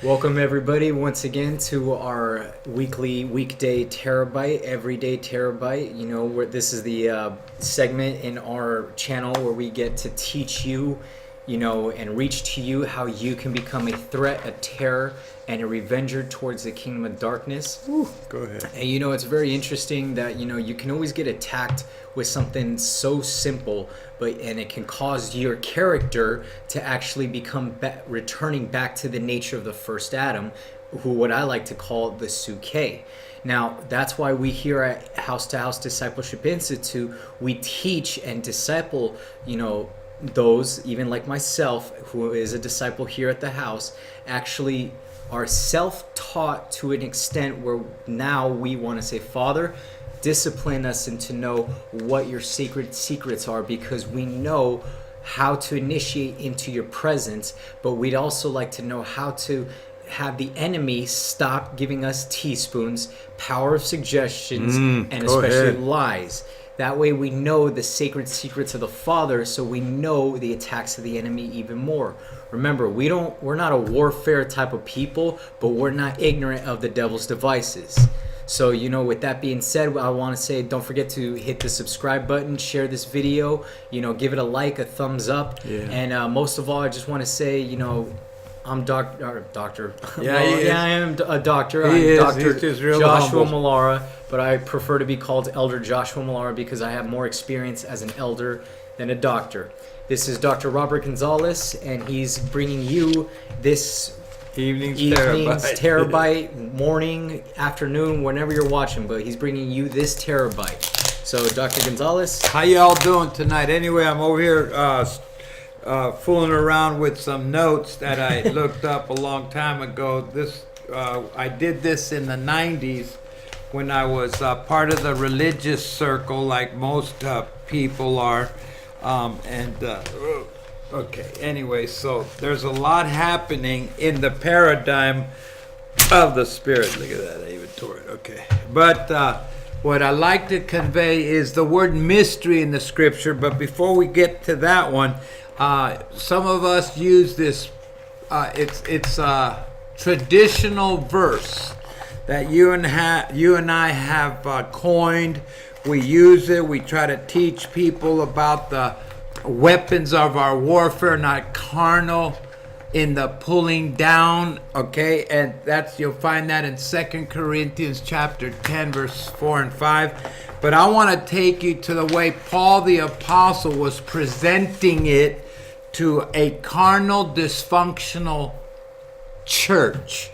Welcome everybody once again to our weekday Terabyte, everyday Terabyte. You know, this is the segment in our channel where we get to teach you, and reach to you how you can become a threat, a terror, and a revenger towards the kingdom of darkness. Ooh, go ahead. And it's very interesting that you can always get attacked with something so simple, and it can cause your character to actually become returning back to the nature of the first Adam, who what I like to call the Suke. Now, that's why we here at House to House Discipleship Institute, we teach and disciple, those, even like myself, who is a disciple here at the house, actually are self-taught to an extent where now we want to say, Father, discipline us and to know what your secrets are, because we know how to initiate into your presence, but we'd also like to know how to have the enemy stop giving us teaspoons, power of suggestions, and especially lies. That way we know the sacred secrets of the Father, so we know the attacks of the enemy even more. Remember, we're not a warfare type of people, but we're not ignorant of the devil's devices. So, with that being said, I want to say, don't forget to hit the subscribe button, share this video, give it a like, a thumbs up. Yeah. And most of all, I just want to say, I'm doctor. Yeah, I am a doctor. I'm Dr. Joshua Mallara, but I prefer to be called Elder Joshua Mallara because I have more experience as an elder than a doctor. This is Dr. Robert Gonzalez, and he's bringing you this evening's Terabyte, morning, afternoon, whenever you're watching, but he's bringing you this Terabyte. So, Dr. Gonzalez, how y'all doing tonight? Anyway, I'm over here fooling around with some notes that I looked up a long time ago. I did this in the 90s when I was part of the religious circle, like most people are. Okay, anyway, so there's a lot happening in the paradigm of the Spirit. Look at that, I even tore it. Okay. But what I like to convey is the word mystery in the Scripture. But before we get to that one, some of us use this, it's a traditional verse that you and I have coined. We use it. We try to teach people about the weapons of our warfare, not carnal, in the pulling down, okay? And you'll find that in 2 Corinthians chapter 10, verse 4 and 5. But I want to take you to the way Paul the Apostle was presenting it to a carnal, dysfunctional church.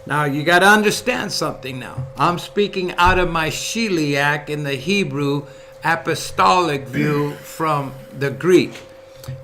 Now, you got to understand something now. I'm speaking out of my Shiliach in the Hebrew apostolic view from the Greek.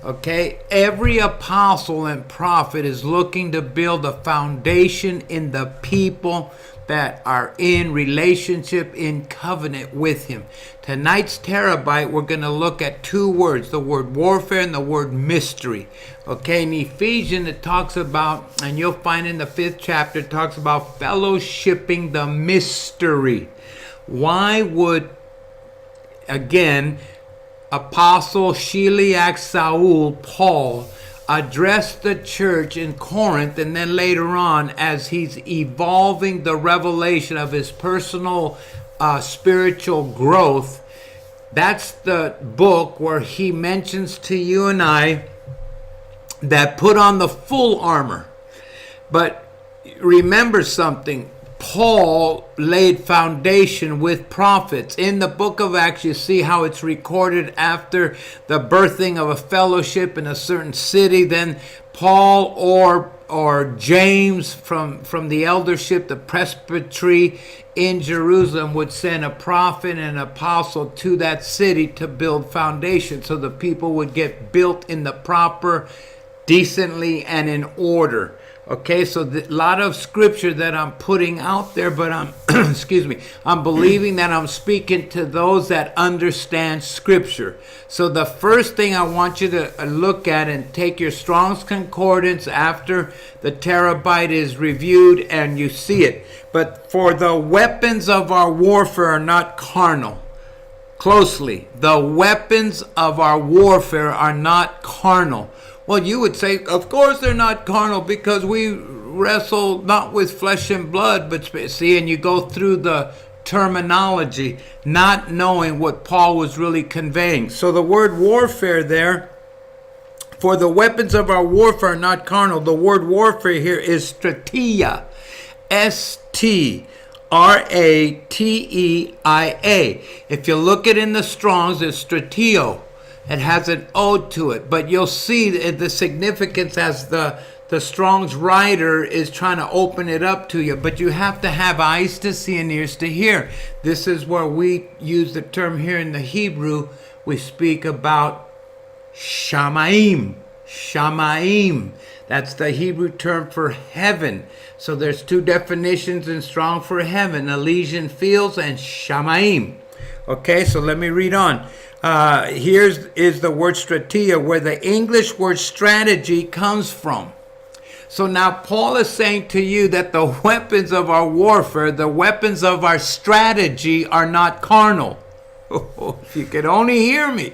Okay? Every apostle and prophet is looking to build a foundation in the people that are in relationship, in covenant with him. Tonight's Terabyte, we're going to look at two words, the word warfare and the word mystery. Okay, in Ephesians it talks about, and you'll find in the 5th chapter, it talks about fellowshipping the mystery. Why would, again, Apostle Shiliach Saul, Paul, address the church in Corinth, and then later on, as he's evolving the revelation of his personal spiritual growth? That's the book where he mentions to you and I that put on the full armor. But remember something. Paul laid foundation with prophets. In the book of Acts, you see how it's recorded after the birthing of a fellowship in a certain city. Then Paul or James from the eldership, the presbytery in Jerusalem, would send a prophet and an apostle to that city to build foundation so the people would get built in the proper, decently, and in order. Okay, so a lot of scripture that I'm putting out there, but I'm, I'm believing that I'm speaking to those that understand scripture. So the first thing I want you to look at, and take your Strong's Concordance after the Terabyte is reviewed and you see it. But for the weapons of our warfare are not carnal. Closely, the weapons of our warfare are not carnal. Well, you would say, of course they're not carnal, because we wrestle not with flesh and blood, but see, and you go through the terminology, not knowing what Paul was really conveying. So the word warfare there, for the weapons of our warfare are not carnal. The word warfare here is strategia. Strateia. If you look it in the Strongs, it's strateo. It has an O to it. But you'll see the significance as the Strong's writer is trying to open it up to you. But you have to have eyes to see and ears to hear. This is where we use the term here in the Hebrew. We speak about Shamaim. Shamaim. That's the Hebrew term for heaven. So there's two definitions in Strong for heaven: Elysian fields and Shamaim. Okay, so let me read on. Here's the word strategia, where the English word strategy comes from. So now Paul is saying to you that the weapons of our warfare, the weapons of our strategy are not carnal. If you could only hear me.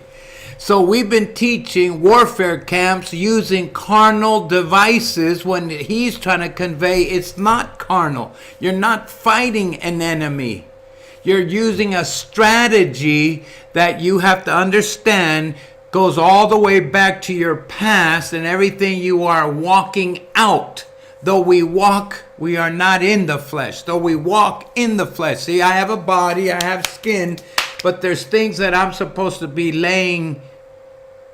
So we've been teaching warfare camps using carnal devices when he's trying to convey it's not carnal. You're not fighting an enemy. You're using a strategy that you have to understand goes all the way back to your past and everything you are walking out. Though we walk, we are not in the flesh. Though we walk in the flesh. See, I have a body, I have skin, but there's things that I'm supposed to be laying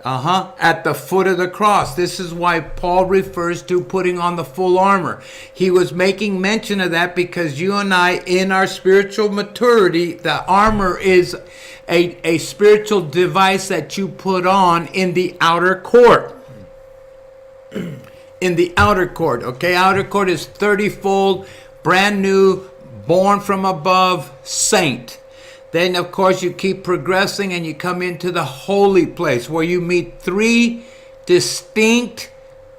at the foot of the cross. This is why Paul refers to putting on the full armor. He was making mention of that because you and I, in our spiritual maturity, the armor is a spiritual device that you put on in the outer court. In the outer court, okay? Outer court is 30-fold, brand new, born from above, saint. Then, of course, you keep progressing and you come into the holy place where you meet three distinct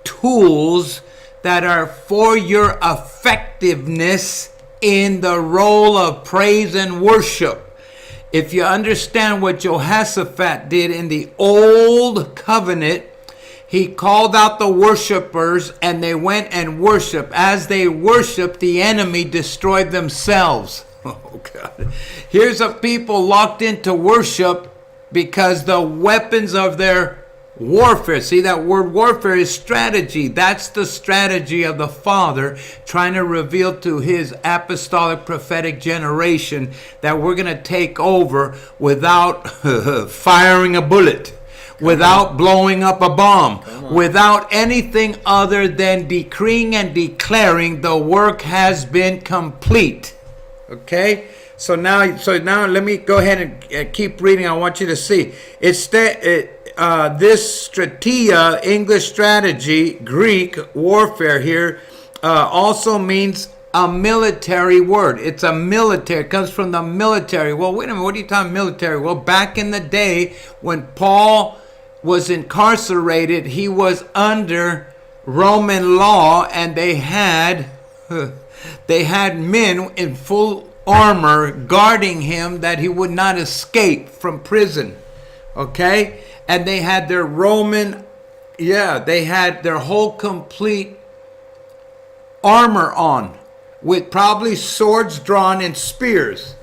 tools that are for your effectiveness in the role of praise and worship. If you understand what Jehoshaphat did in the old covenant, he called out the worshipers and they went and worshiped. As they worshiped, the enemy destroyed themselves. Oh, God. Here's a people locked into worship because the weapons of their warfare. See, that word warfare is strategy. That's the strategy of the Father trying to reveal to his apostolic prophetic generation that we're going to take over without firing a bullet, without blowing up a bomb, without anything other than decreeing and declaring the work has been complete. Okay, so now let me go ahead and keep reading. I want you to see this strategia, English strategy, Greek warfare here, also means a military word. It's a military. It comes from the military. Well, wait a minute. What are you talking military? Well, back in the day when Paul was incarcerated, he was under Roman law, and they had men in full armor guarding him that he would not escape from prison. Okay? And they had their they had their whole complete armor on, with probably swords drawn and spears,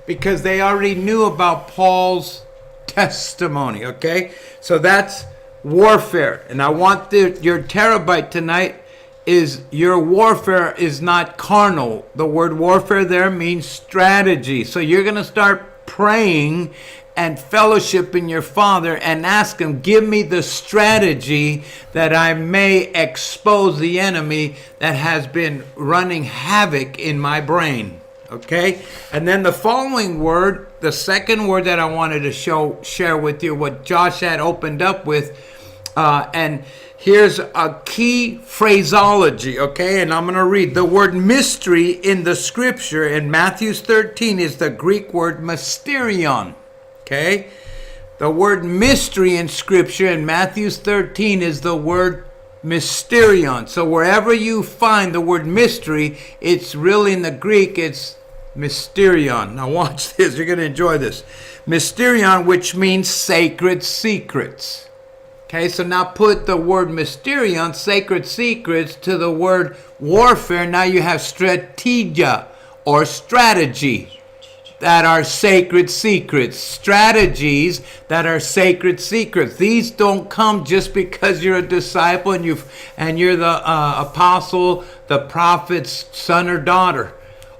because they already knew about Paul's testimony. Okay? So that's warfare. And I want your Terabyte tonight is your warfare is not carnal. The word warfare there means strategy. So you're going to start praying and fellowshipping your Father and ask him, give me the strategy that I may expose the enemy that has been running havoc in my brain. Okay? And then the following word, the second word that I wanted to share with you, what Josh had opened up with, and here's a key phraseology, okay? And I'm going to read. The word mystery in the scripture in Matthew 13 is the Greek word mysterion, okay? The word mystery in scripture in Matthew 13 is the word mysterion. So wherever you find the word mystery, it's really in the Greek, it's mysterion. Now watch this. You're going to enjoy this. Mysterion, which means sacred secrets. Okay, so now put the word mysterion, sacred secrets, to the word warfare. Now you have strategia or strategy that are sacred secrets. Strategies that are sacred secrets. These don't come just because you're a disciple and you're the apostle, the prophet's son or daughter,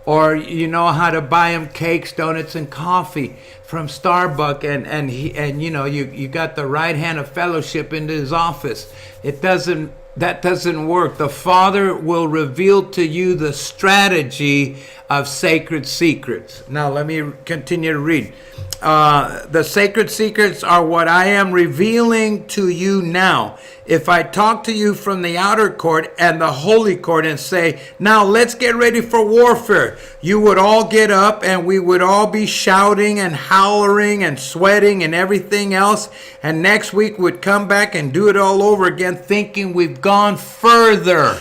or you know how to buy him cakes, donuts, and coffee from Starbucks, and you know you got the right hand of fellowship into his office. That doesn't work. The Father will reveal to you the strategy of sacred secrets. Now let me continue to read. The sacred secrets are what I am revealing to you now. If I talk to you from the outer court and the holy court and say, now let's get ready for warfare, you would all get up and we would all be shouting and howling and sweating and everything else. And next week we'd come back and do it all over again, thinking we've gone further.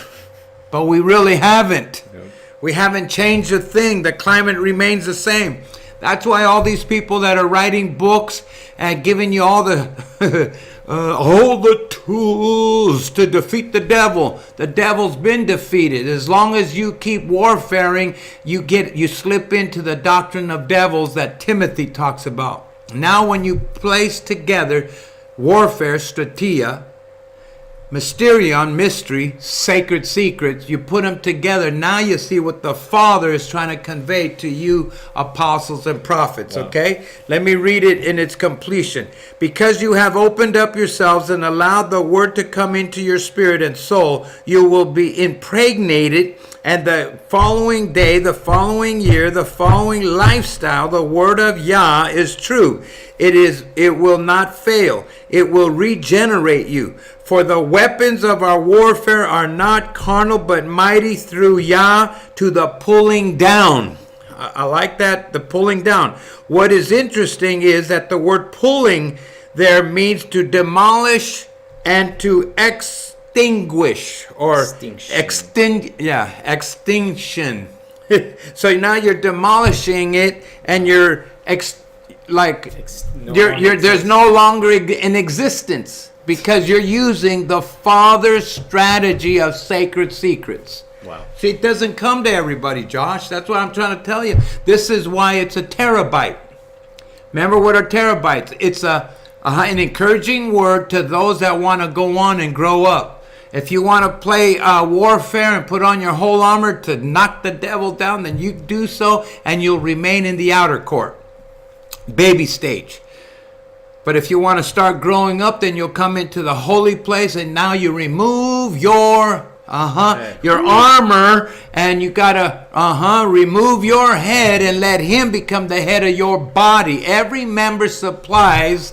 But we really haven't. Yep. We haven't changed a thing. The climate remains the same. That's why all these people that are writing books and giving you all the tools to defeat the devil. The devil's been defeated. As long as you keep warfaring, you slip into the doctrine of devils that Timothy talks about. Now when you place together warfare, strategia, mysterion, mystery, sacred secrets, you put them together. Now you see what the Father is trying to convey to you, apostles and prophets. Wow. Okay? Let me read it in its completion. Because you have opened up yourselves and allowed the word to come into your spirit and soul, you will be impregnated, and the following day, the following year, the following lifestyle, the word of Yah is true. It will not fail. It will regenerate you. For the weapons of our warfare are not carnal, but mighty through Yah to the pulling down. I like that, the pulling down. What is interesting is that the word pulling there means to demolish and to extinguish or extinction. So now you're demolishing it, and there's no longer in existence, because you're using the Father's strategy of sacred secrets. Wow. See, it doesn't come to everybody, Josh. That's what I'm trying to tell you. This is why it's a terabyte. Remember what are terabytes? It's an encouraging word to those that want to go on and grow up. If you want to play warfare and put on your whole armor to knock the devil down, then you do so, and you'll remain in the outer court. Baby stage. But if you want to start growing up, then you'll come into the holy place, and now you remove your armor, and you gotta remove your head and let him become the head of your body. Every member supplies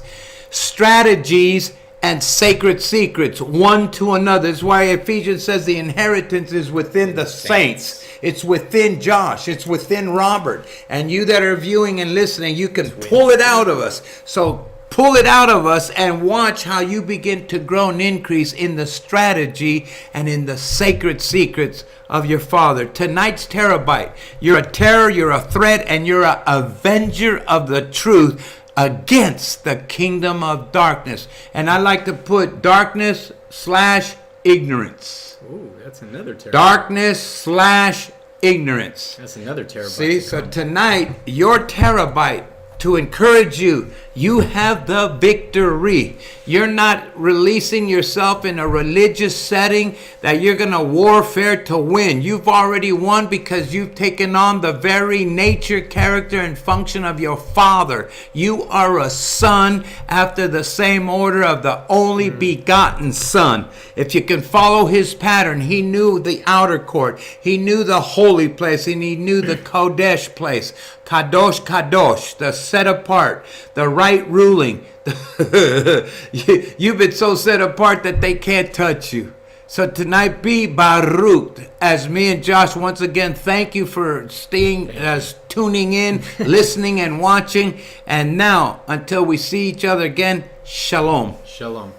strategies and sacred secrets one to another. That's why Ephesians says the inheritance is within the saints. It's within Josh. It's within Robert. And you that are viewing and listening, you can pull it out of us. So pull it out of us and watch how you begin to grow and increase in the strategy and in the sacred secrets of your Father. Tonight's Terabyte. You're a terror, you're a threat, and you're an avenger of the truth against the kingdom of darkness. And I like to put darkness/ignorance. Ooh, that's another terabyte. Darkness/ignorance. That's another terabyte. See, so tonight, your terabyte, to encourage you, you have the victory. You're not releasing yourself in a religious setting that you're going to warfare to win. You've already won because you've taken on the very nature, character, and function of your Father. You are a son after the same order of the only begotten Son. If you can follow his pattern, he knew the outer court, he knew the holy place, and he knew the Kodesh place. Kadosh, Kadosh, the set apart, the right ruling. You've been so set apart that they can't touch you. So tonight, be Baruch. As me and Josh once again thank you for tuning in, listening, and watching. And now, until we see each other again, shalom. Shalom.